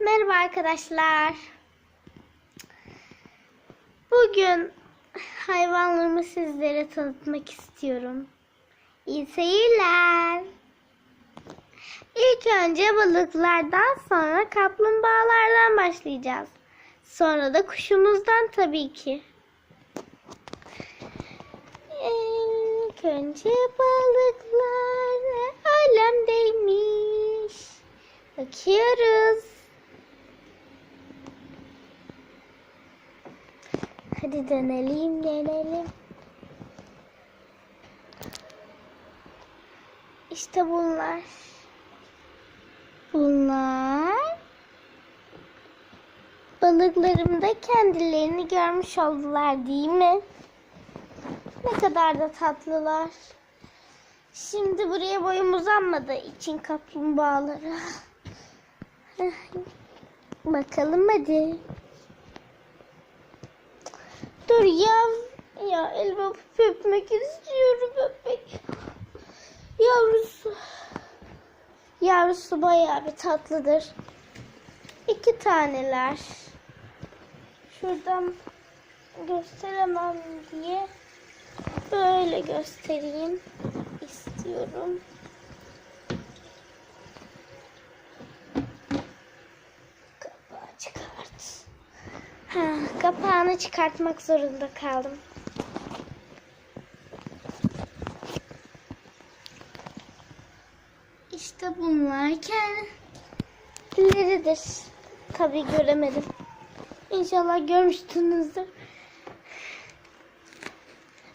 Merhaba arkadaşlar. Bugün hayvanlarımı sizlere tanıtmak istiyorum. İyi seyirler. İlk önce balıklardan, sonra kaplumbağalardan başlayacağız. Sonra da kuşumuzdan tabii ki. İlk önce balıklar alemdeymiş. Bakıyoruz. Hadi dönelim, gelelim. İşte bunlar. Balıklarım da kendilerini görmüş oldular, değil mi? Ne kadar da tatlılar. Şimdi buraya boyum uzanmadığı için kaplumbağalara. Bakalım hadi. Dur ya. Ya elime öpmek istiyorum, öpmek. Yavrusu bayağı bir tatlıdır. 2 taneler. Şuradan gösteremem diye böyle göstereyim istiyorum. Kapağı çıkart. Kapağını çıkartmak zorunda kaldım. İşte bunlar kendileridir. Tabii göremedim. İnşallah görmüşsünüzdür.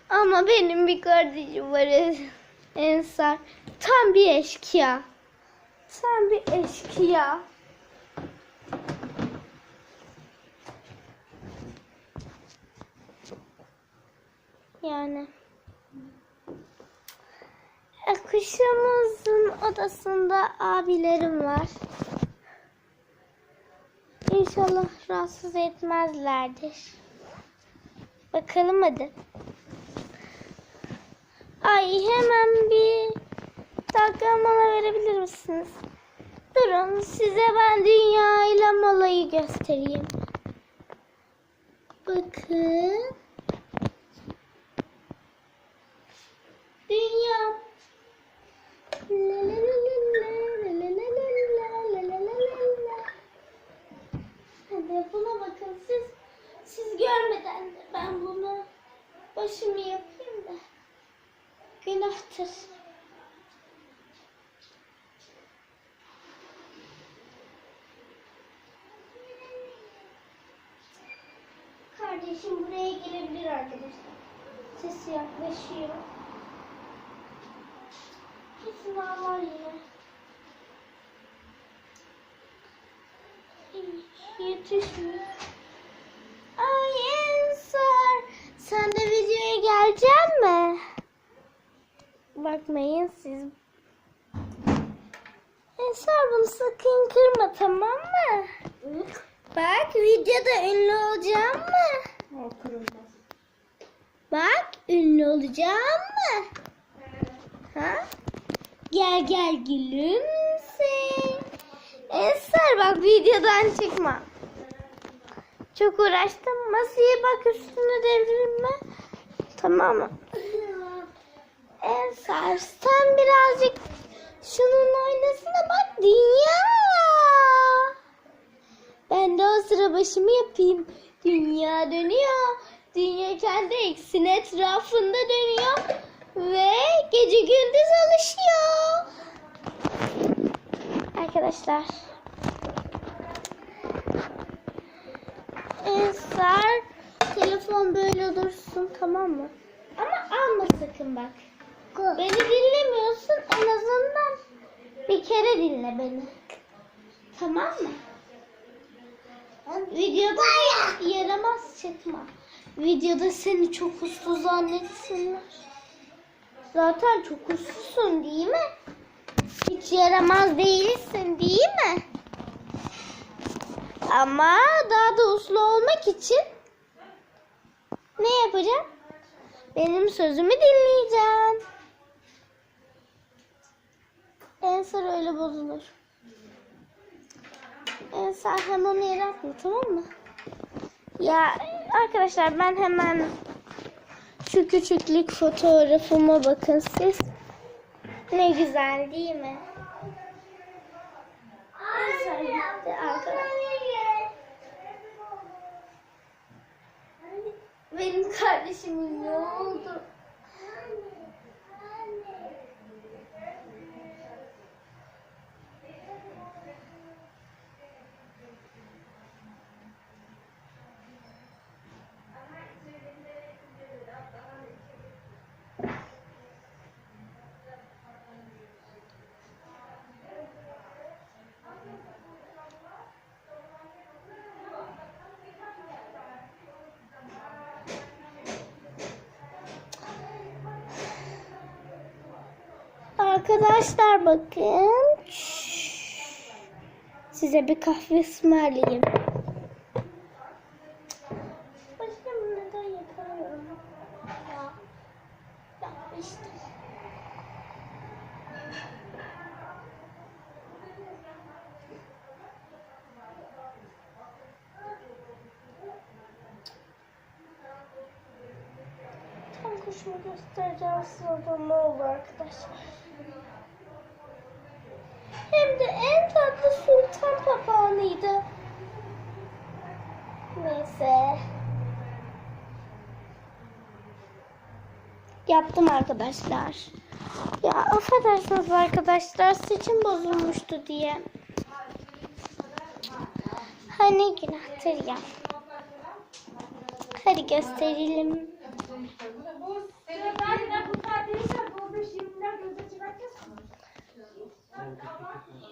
Ama benim bir kardeşim var, Ensar. Tam bir eşkıya. Tam bir eşkıya. Yani. Kuşumuzun odasında abilerim var. İnşallah rahatsız etmezlerdir. Bakalım hadi. Ay hemen bir dakika mola verebilir misiniz? Durun, size ben dünya ile molayı göstereyim. Bakın. Dünya. Hadi buna bakın, siz görmeden de ben bunu başımı yapayım da günahtır. Kardeşim buraya gelebilir arkadaşlar. Sesi yaklaşıyor. Kesin ağlar yine. Yetişmiyor. Ay Ensar, sen de videoya gelecek mi? Bakmayın siz. Ensar, bunu sakın kırma, tamam mı? Bak, videoda ünlü olacağım mı? O kırılmaz. Bak, ünlü olacağım mı? Ha? Gel gülümse. Ensar, bak videodan çıkma. Çok uğraştım. Masaya bak, üstüne devrilme. Tamam mı? Ensar, sen birazcık şunun oynasına bak, dünya. Ben de o sıra başımı yapayım. Dünya dönüyor. Dünya kendi ekseni etrafında dönüyor. Ve gece gündüz alışıyor. Arkadaşlar. Ensar, telefon böyle dursun, tamam mı? Ama alma sakın bak. Beni dinlemiyorsun, en azından bir kere dinle beni. Tamam mı? Videoda yaramaz çıkma. Videoda seni çok uslu zannetsinler. Zaten çok uslusun, değil mi? Hiç yaramaz değilsin, değil mi? Ama daha da uslu olmak için ne yapacağım? Benim sözümü dinleyeceksin. Ensar öyle bozulur. Sen hemen onu yere atma, tamam mı? Ya arkadaşlar, ben hemen şu küçüklük fotoğrafıma bakın siz. Ne güzel değil mi? Güzel gitti arkadaşlar. Benim kardeşimin ne oldu? Arkadaşlar bakın. Size bir kahve ısmarlayayım. Başım neden yapamıyorum? Ya işte. Tam kuşumu göstereceğim size ne oldu arkadaşlar. Hem de en tatlı sultan papağanıydı. Neyse. Yaptım arkadaşlar. Ya affedersiniz arkadaşlar, saçım bozulmuştu diye. Hani günahtır ya. Hadi gösterelim.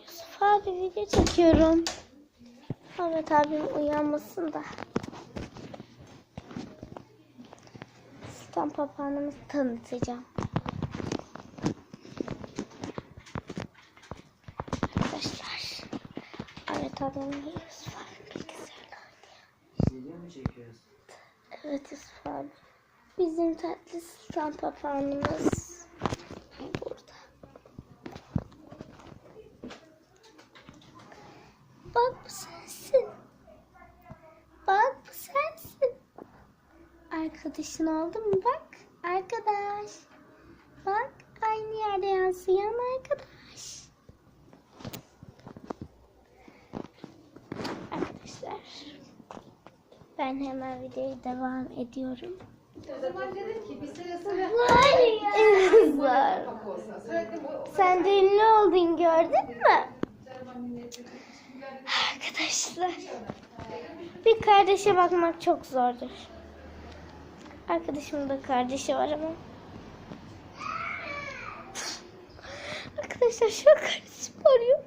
Yusuf abi video çekiyorum. Ahmet abim uyanmasın da. Sultan papağanımızı tanıtacağım. Arkadaşlar. Ahmet abim ve Yusuf abim bilgisayarda oynuyor. Video mu çekiyoruz? Evet Yusuf abi. Bizim tatlı sultan papağanımız burada. Bak bu sensin. Bak bu sensin. Arkadaşın oldu mu bak? Arkadaş. Bak aynı yerde yansıyan arkadaş. Arkadaşlar. Ben hemen videoya devam ediyorum. O zaman dedim ki bir sene sonra Kızlar. Sen de ünlü oldun, gördün mü? Arkadaşlar. Bir kardeşe bakmak çok zordur. Arkadaşımın da kardeşi var ama. Arkadaşlar şu an kardeşim arıyor.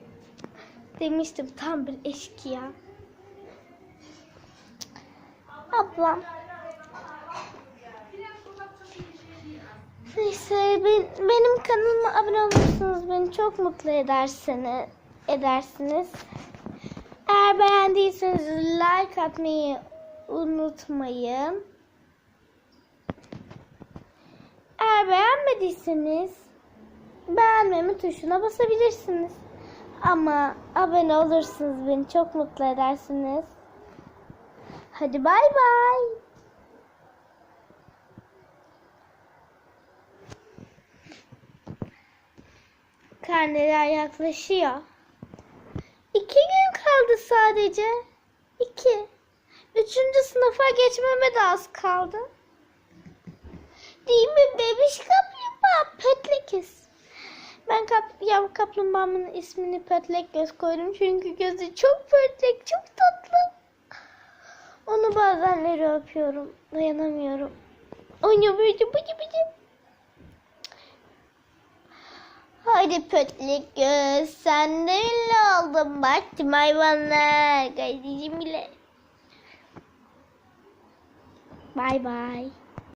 Demiştim tam bir eşkıya. Ablam. Neyse benim kanalıma abone olursanız beni çok mutlu edersiniz. Eğer beğendiyseniz like atmayı unutmayın. Eğer beğenmediyseniz beğenmeme tuşuna basabilirsiniz. Ama abone olursanız beni çok mutlu edersiniz. Hadi bay bay. Karneler yaklaşıyor. 2 gün kaldı sadece. 2. 3. sınıfa geçmeme de az kaldı. Değil mi bebiş kaplumbağa? Pötlekes. Ben yavru kaplumbağamın ismini Pötlekes koydum. Çünkü gözü çok pötlek, çok tatlı. Onu bazenleri öpüyorum. Dayanamıyorum. Oynuyor böyle bıcı bıcı. Hadi Pötlek göz, sen de ünlü oldun. Baktım hayvanlar. Kardeşim bile. Bye bye.